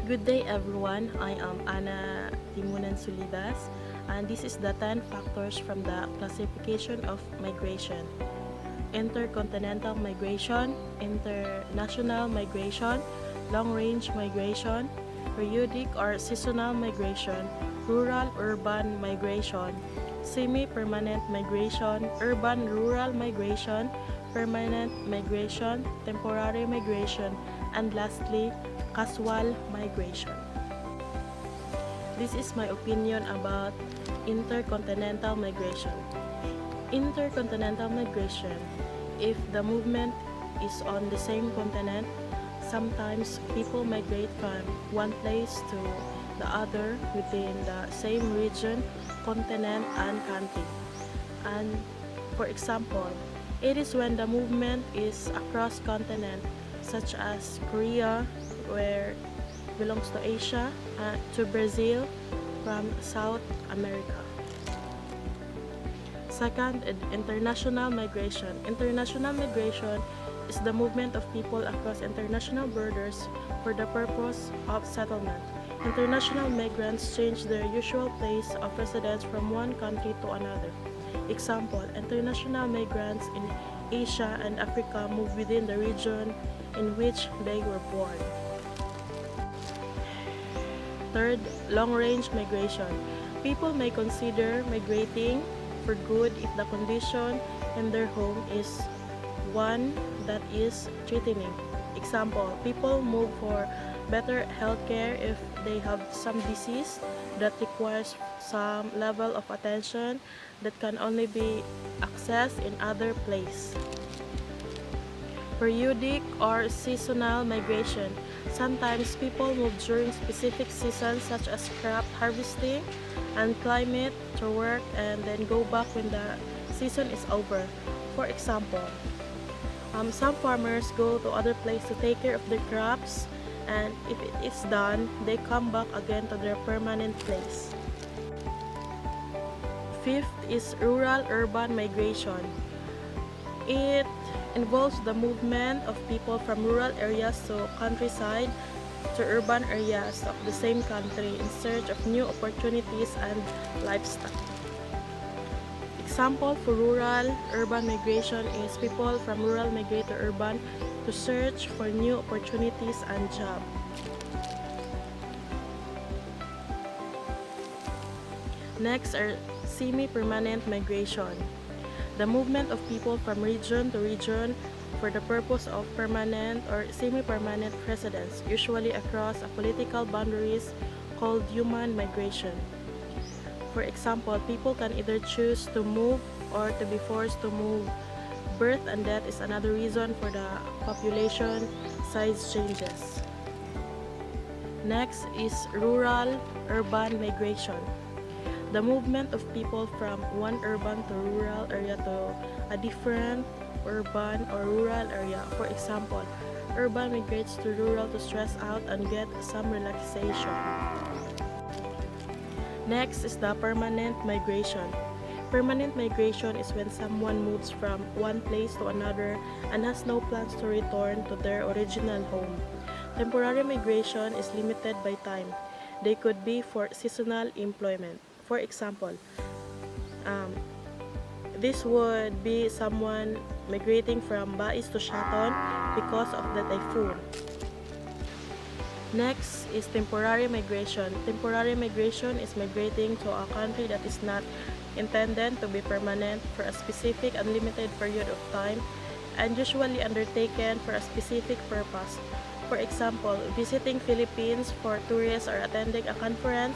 Good day everyone, I am Ana Timunan Sulibas and this is the 10 factors from the classification of migration. Intercontinental migration, international migration, long-range migration, periodic or seasonal migration, rural-urban migration, semi-permanent migration, urban-rural migration, permanent migration, temporary migration, and lastly, casual migration. This is my opinion about intercontinental migration. Intercontinental migration, if the movement is on the same continent, sometimes people migrate from one place to the other within the same region, continent, and country. And for example, it is when the movement is across continent, such as Korea, where belongs to Asia, to Brazil from South America. Second, international migration. International migration is the movement of people across international borders for the purpose of settlement. International migrants change their usual place of residence from one country to another. Example, international migrants in Asia and Africa move within the region in which they were born. Third, long-range migration. People may consider migrating for good if the condition in their home is one that is threatening. Example, people move for better healthcare if they have some disease that requires some level of attention that can only be accessed in other place. Periodic or seasonal migration. Sometimes people move during specific seasons such as crop harvesting and climate to work and then go back when the season is over. For example, some farmers go to other places to take care of their crops, and if it is done, they come back again to their permanent place. Fifth is rural-urban migration. It involves the movement of people from rural areas to countryside to urban areas of the same country in search of new opportunities and lifestyle. Example for rural-urban migration is people from rural migrate to urban to search for new opportunities and jobs. Next are semi-permanent migration. The movement of people from region to region for the purpose of permanent or semi-permanent residence, usually across political boundaries, called human migration. For example, people can either choose to move or to be forced to move. Birth and death is another reason for the population size changes. Next is rural-urban migration. The movement of people from one urban to rural area to a different urban or rural area. For example, urban migrates to rural to stress out and get some relaxation. Next is the permanent migration. Permanent migration is when someone moves from one place to another and has no plans to return to their original home. Temporary migration is limited by time. They could be for seasonal employment. For example, this would be someone migrating from Bais to Shaton because of the typhoon. Next is temporary migration. Temporary migration is migrating to a country that is not intended to be permanent for a specific and limited period of time and usually undertaken for a specific purpose. For example, visiting Philippines for tourists or attending a conference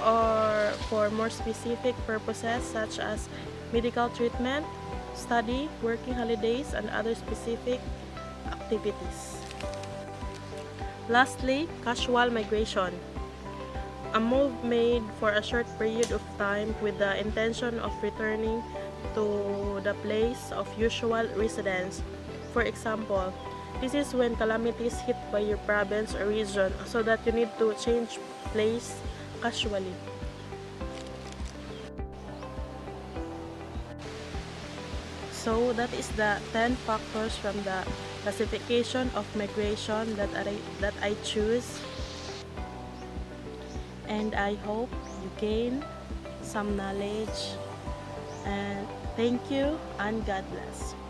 or for more specific purposes such as medical treatment, study, working holidays, and other specific activities. Lastly, casual migration. A move made for a short period of time with the intention of returning to the place of usual residence. For example, this is when calamities hit by your province or region so that you need to change place casually. So that is the 10 factors from the classification of migration that I choose. and I hope you gain some knowledge. And thank you and God bless.